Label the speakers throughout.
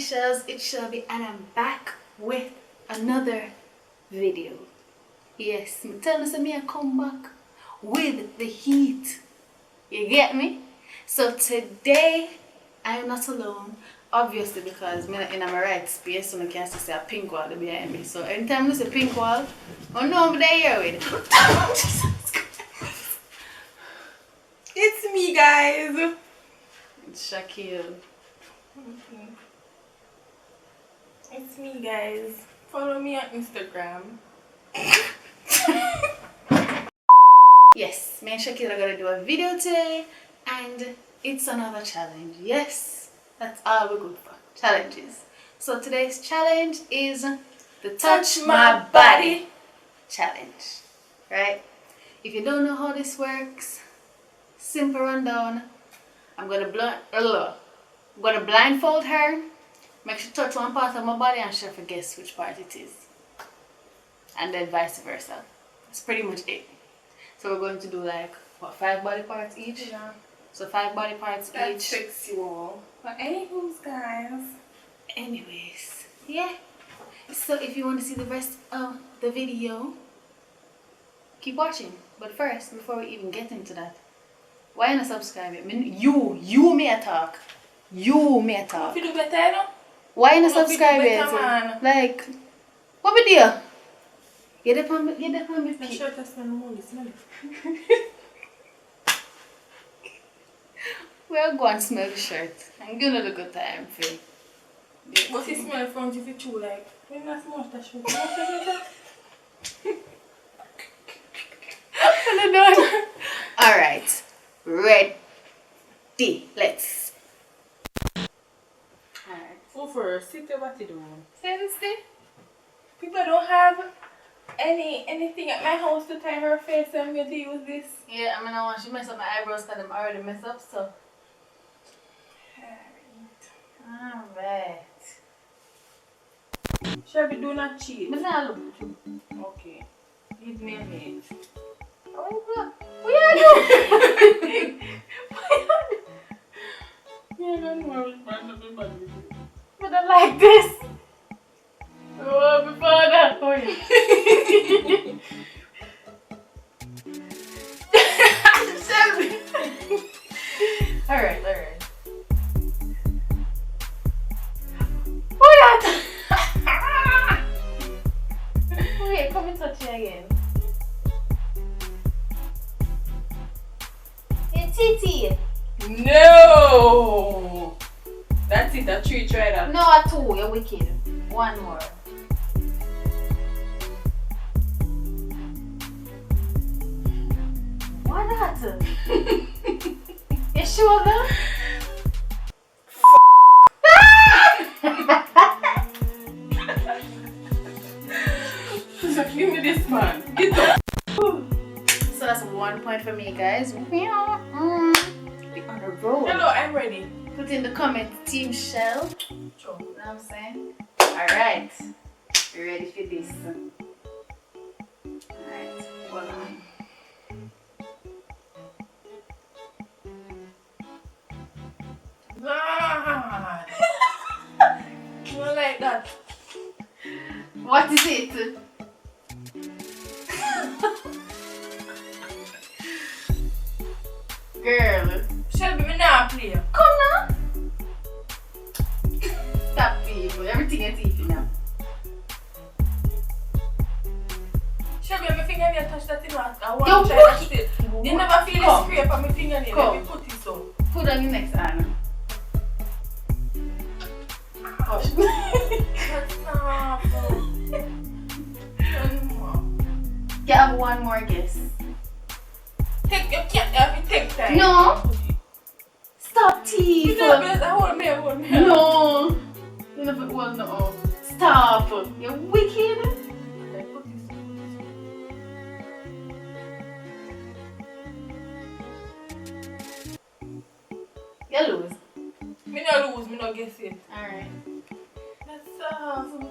Speaker 1: Seashells, it's Shelby, and I'm back with another video. Yes, I'm telling you, I come back with the heat. You get me? So today, I'm not alone. Obviously, because I'm in my right space, so I can't see a pink wall behind me. So anytime you see a pink wall, I know I'm there with it.
Speaker 2: It's me, guys.
Speaker 1: It's Shacqueal.
Speaker 2: It's me, guys. Follow me on Instagram.
Speaker 1: Yes, me and Shacqueal are gonna do a video today, and it's another challenge. Yes, that's all we're good for. Challenges. So today's challenge is the touch my body challenge. Right? If you don't know how this works, simple rundown. I'm gonna blindfold her, make she touch one part of my body, and she'll guess which part it is. And then vice versa. That's pretty much it. So we're going to do like what, 5 body parts each?
Speaker 2: Yeah.
Speaker 1: So 5 body parts
Speaker 2: That's
Speaker 1: each.
Speaker 2: sexual. But anywho's, guys.
Speaker 1: Anyways, yeah. So if you want to see the rest of the video, keep watching. But first, before we even get into that, why not subscribe? You may talk. You may talk.
Speaker 2: If you do better, no?
Speaker 1: Why not
Speaker 2: If you do
Speaker 1: subscribe
Speaker 2: better,
Speaker 1: it?
Speaker 2: man.
Speaker 1: Like, what we do? Get up on me.
Speaker 2: The shirt has smell more, smell it.
Speaker 1: We're going to smell the shirt. I'm gonna look at time for it.
Speaker 2: But it smell from if it's true, like, when you smell the shirt,
Speaker 1: Alright. Ready. Let's. Alright.
Speaker 2: So first, sit your body down.
Speaker 1: Seriously?
Speaker 2: People don't have anything at my house to tie her face, so I'm going to use this.
Speaker 1: Yeah, I mean, I want you to mess up my eyebrows because I'm already messed up, so. Alright.
Speaker 2: Shelby, do not cheat.
Speaker 1: But now look.
Speaker 2: Okay. Give me a hint.
Speaker 1: What you doing?
Speaker 2: Yeah, I don't know which part of the body is.
Speaker 1: But I like this. Oh, before that. Oh, yeah. Shelby. Alright. Oh, yeah. Wait, come and touch me again. Hey, Titi.
Speaker 2: No! That's it, a 3, try that.
Speaker 1: No, a 2, you're wicked. 1 more. Why not? You sure though?
Speaker 2: Give me this man. Get up.
Speaker 1: So that's 1 point for me, guys. We're on the road.
Speaker 2: Hello, I'm ready.
Speaker 1: Put in the comments, Team Shell.
Speaker 2: Sure.
Speaker 1: You know what I'm saying? Alright. You ready for this? Alright. Hold on.
Speaker 2: God. Not like that.
Speaker 1: What is it? Girl.
Speaker 2: Shelby, me not play.
Speaker 1: Come now. Stop people. Everything is easy now.
Speaker 2: Shelby, my fingernail touch that thing. I want
Speaker 1: Yo,
Speaker 2: to try
Speaker 1: push.
Speaker 2: that still. You never feel the scrape on my fingernail.
Speaker 1: Come.
Speaker 2: Let me put it so.
Speaker 1: Put on your next arm.
Speaker 2: Ouch. That's awful. One more.
Speaker 1: You have 1 more guess.
Speaker 2: You can't have it take time.
Speaker 1: No. Stop
Speaker 2: You
Speaker 1: teeth.
Speaker 2: know, hold me.
Speaker 1: No. You never, well, no. Stop. You're wicked.
Speaker 2: Put this.
Speaker 1: You lose.
Speaker 2: Me no lose, me no guess it.
Speaker 1: Alright.
Speaker 2: That's awful.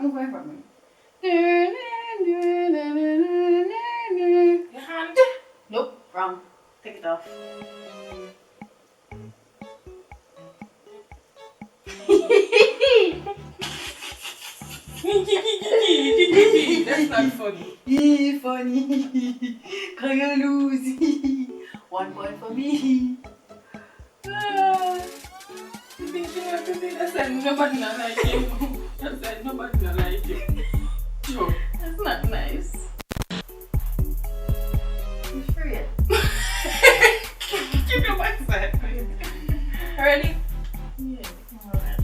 Speaker 1: Move away from me.
Speaker 2: Your hand. That's not funny.
Speaker 1: Funny. Can you lose? 1 point for me.
Speaker 2: You think you have to say that? Said nobody not like him. I said nobody not like him. Yo,
Speaker 1: That's not nice. You free it.
Speaker 2: keep your backside. Ready?
Speaker 1: Yeah. Alright.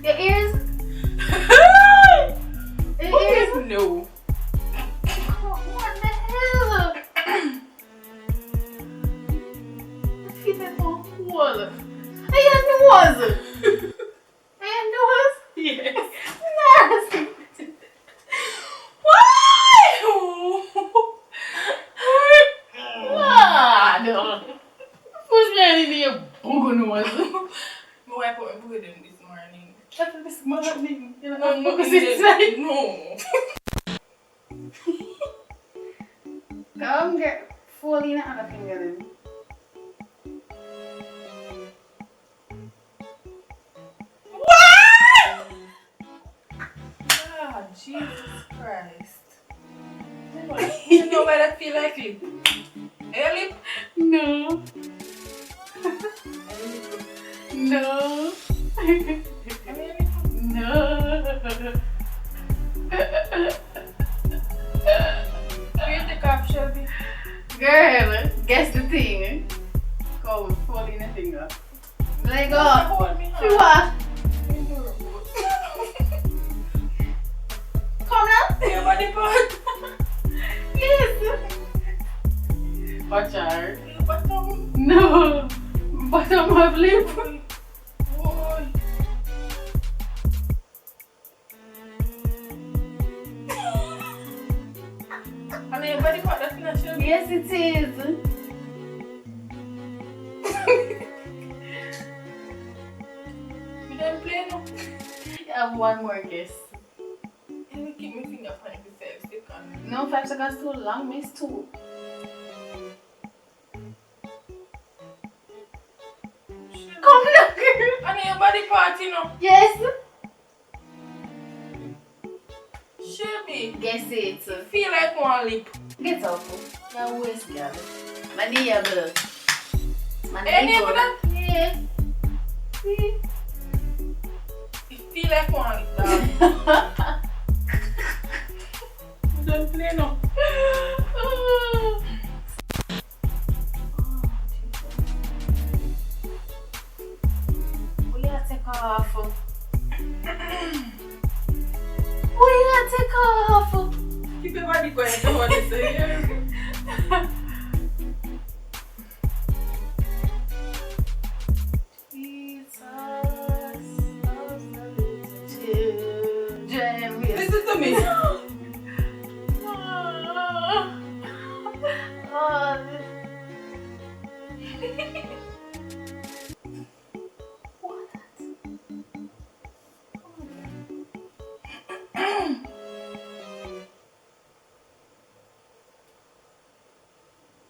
Speaker 1: Your ears? Your ears?
Speaker 2: No.
Speaker 1: What the hell? The feet at home. Wall. I had the was. I had the was.
Speaker 2: Yes.
Speaker 1: Nasty.
Speaker 2: Why?
Speaker 1: Lord. Push me in your booger nose.
Speaker 2: My wife put my booger in this morning.
Speaker 1: That's this morning. You know,
Speaker 2: No,
Speaker 1: because it's like.
Speaker 2: no.
Speaker 1: Come get falling out of finger then.
Speaker 2: What? Ah, Jesus Christ. You know what I feel like lip? Your lip?
Speaker 1: No. No. No.
Speaker 2: Where the cup, Shelby?
Speaker 1: Girl, guess the thing. Go falling a finger. Let go.
Speaker 2: Hold me
Speaker 1: You
Speaker 2: hand.
Speaker 1: are. Come now.
Speaker 2: Your body part.
Speaker 1: Yes. Watch out.
Speaker 2: Your bottom.
Speaker 1: No. Bottom of lip.
Speaker 2: Boy. And your body part, that's not Shelby.
Speaker 1: Yes, it is.
Speaker 2: We don't play no.
Speaker 1: You have one more guess.
Speaker 2: You will keep my finger on the self stick on.
Speaker 1: No, 5 seconds too long. Miss 2. Come now, girl.
Speaker 2: And your body part, you know.
Speaker 1: Yes.
Speaker 2: Shelby.
Speaker 1: Guess it.
Speaker 2: Feel like one lip.
Speaker 1: Get up. Your waist, girl. My knee, girl. My
Speaker 2: Any
Speaker 1: knee,
Speaker 2: of that?
Speaker 1: Yeah. See?
Speaker 2: It feel like one lip, dog. Don't play no.
Speaker 1: We gotta take off. We gotta take off.
Speaker 2: Keep your body quiet, I want to say. Listen to me.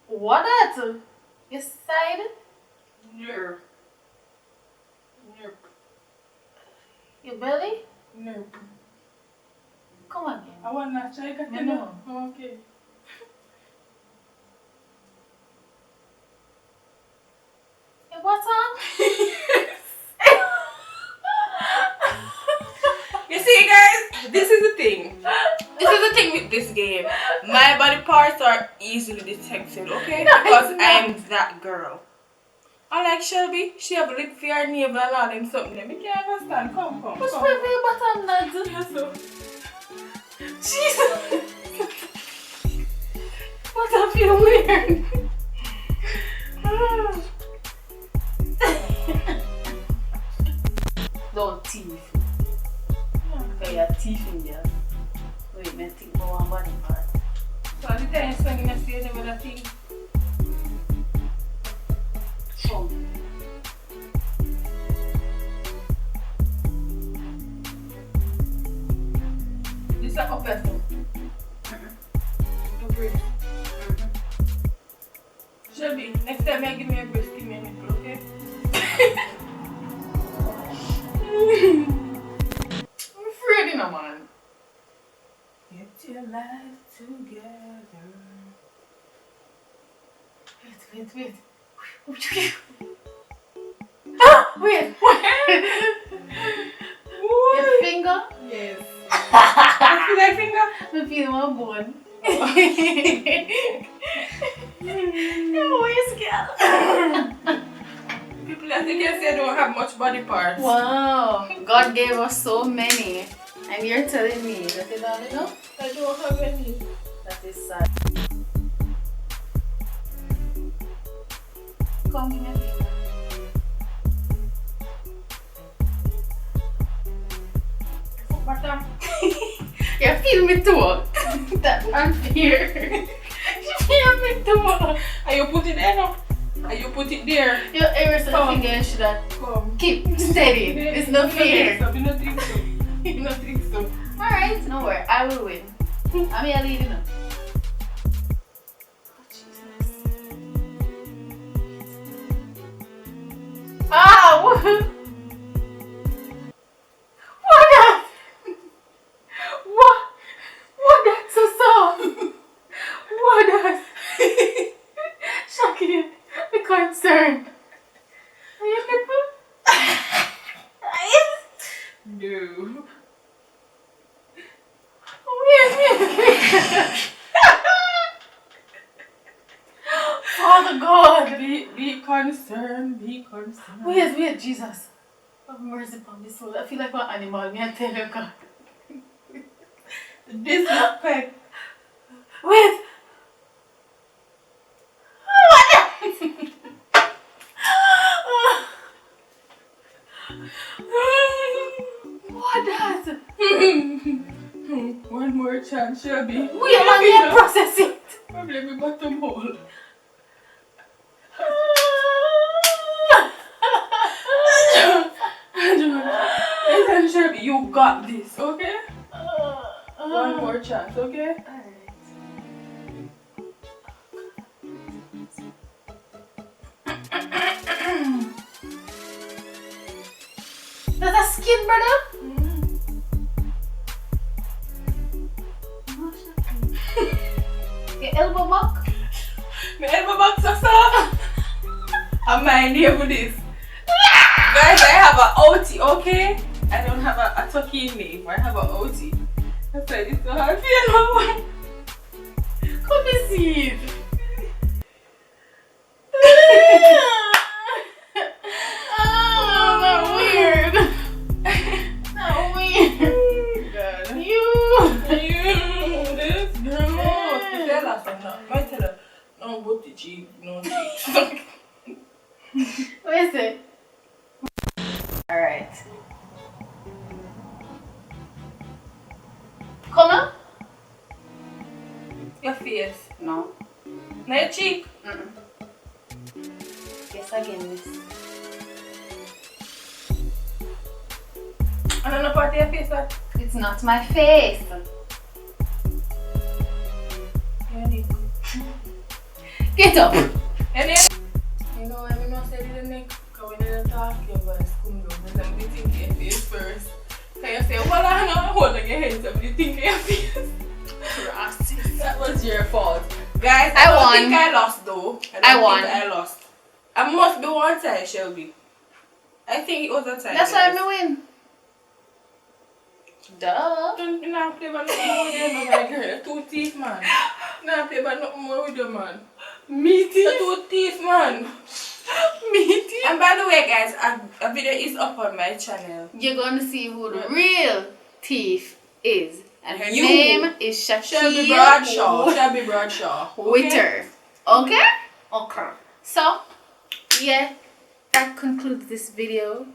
Speaker 1: What that? Your side?
Speaker 2: Nerve.
Speaker 1: Your belly?
Speaker 2: Nerve.
Speaker 1: Come again.
Speaker 2: I want to try to
Speaker 1: No, no.
Speaker 2: Okay.
Speaker 1: Your bottom?
Speaker 2: You see, guys, this is the thing. This is the thing with this game. My body parts are easily detected, okay?
Speaker 1: No,
Speaker 2: Because
Speaker 1: it's not.
Speaker 2: I'm that girl. Unlike Shelby, she have lip for her navel and all them something. Let me can't understand. Come.
Speaker 1: What's for your bottom, lads?
Speaker 2: Yes, so.
Speaker 1: Jesus! What I feel weird. Don't teeth. Okay, your teeth in there. Wait, me think about one body part.
Speaker 2: So the time swinging, I see never that thing.
Speaker 1: Come.
Speaker 2: Shelby, next time I give me a breast, give me a nipple, okay?
Speaker 1: I'm afraid, you know, man.
Speaker 2: Get your life together.
Speaker 1: Wait. Ah, wait. Your finger?
Speaker 2: Yes. I feel like finger.
Speaker 1: I feel my bone. Your waist, girl.
Speaker 2: People I think I say don't have much body parts.
Speaker 1: Wow. God gave us so many. And you're telling me that you don't know?
Speaker 2: I don't have any.
Speaker 1: That is sad. Come give me a finger.
Speaker 2: Bottom.
Speaker 1: You feel me too. That unfair. You feel me too.
Speaker 2: Are you put it there now? Are you put it there?
Speaker 1: Your ears and finger you should have
Speaker 2: Come.
Speaker 1: keep steady. It's no fear.
Speaker 2: You don't think so. You don't think so.
Speaker 1: Alright, no worry. I will win. I'm here leading up. Ow! What that's so soft? What that's Shacqueal, be concerned. Are you nipple?
Speaker 2: No.
Speaker 1: Wait. Father God.
Speaker 2: Be concerned. Be concerned.
Speaker 1: Wait, Jesus. Have mercy upon my soul. I feel like an animal. Me I tell you, God.
Speaker 2: Disrespect.
Speaker 1: Wait. What does?
Speaker 2: One more chance, Shelby.
Speaker 1: We are not process it.
Speaker 2: Probably my bottom hole. Listen, Shelby, you got this, okay? One more chance, okay?
Speaker 1: That's a skin, brother. Your elbow back.
Speaker 2: My elbow box are soft. I'm my name with this. Guys, I have an OT, okay? I don't have a tucky name. I have an OT. That's why this is so hard.
Speaker 1: Come and see it. Oh, not weird. Not weird.
Speaker 2: God.
Speaker 1: You.
Speaker 2: This girl. Tell us now. I tell her. No, but the cheek. No cheek.
Speaker 1: What is it? Alright. Come on.
Speaker 2: Your face.
Speaker 1: No.
Speaker 2: Now your cheek.
Speaker 1: Guess again, miss.
Speaker 2: I don't know part of your face, but
Speaker 1: It's not my face.
Speaker 2: your neck.
Speaker 1: Get up.
Speaker 2: Your neck. You know, I mean, I said the neck. Because when you talk, your voice come down. But I'm thinking your face first. Can you say, well, I know, hold on your head, so I'm thinking your face. That was your fault. Guys, I don't think I lost though. I
Speaker 1: won.
Speaker 2: think I lost. I must be one tie, Shelby. I think it was a tie.
Speaker 1: That's why I win. Duh.
Speaker 2: Don't play about nothing more with you, my girl. Two teeth, man. Don't play about nothing more with you, man.
Speaker 1: Me too.
Speaker 2: Two teeth, man.
Speaker 1: Me too.
Speaker 2: And by the way, guys, a video is up on my channel.
Speaker 1: You're gonna see who the real thief is. And her
Speaker 2: You.
Speaker 1: name is Shacqueal
Speaker 2: Shelby Bradshaw. Shelby Bradshaw. Okay?
Speaker 1: Witter. Okay? Okay. So, yeah, that concludes this video.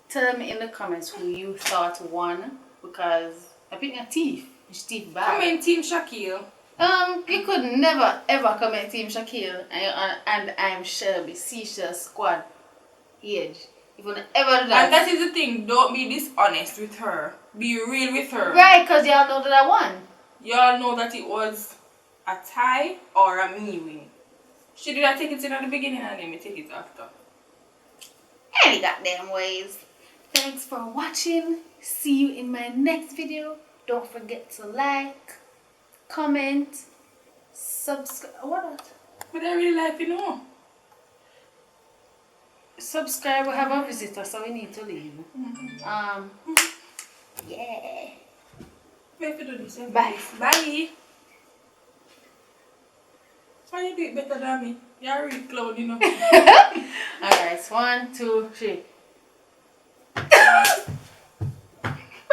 Speaker 1: Tell me in the comments who you thought won, because I picked a thief. It's thief bad.
Speaker 2: Come in, Team Shacqueal.
Speaker 1: You could never ever come in Team Shacqueal and I'm Shelby, Seashells squad age. If you ever do that.
Speaker 2: And that is the thing, don't be dishonest with her. Be real with her.
Speaker 1: Right, because y'all know that I won.
Speaker 2: Y'all know that it was a tie or a me win. She did I take it in at the beginning and then me take it after.
Speaker 1: Any goddamn ways. Thanks for watching. See you in my next video. Don't forget to like, comment, subscribe. What else?
Speaker 2: But I really like you know.
Speaker 1: Subscribe. We have a visitor, so we need to leave. Yeah.
Speaker 2: Wait for do this.
Speaker 1: Bye.
Speaker 2: Bye. Why you do it better than me? You're really clown, you know.
Speaker 1: Alright, 1, 2, 3.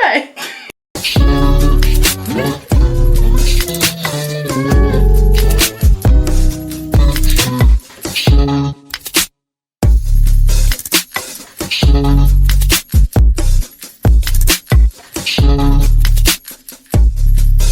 Speaker 1: Bye.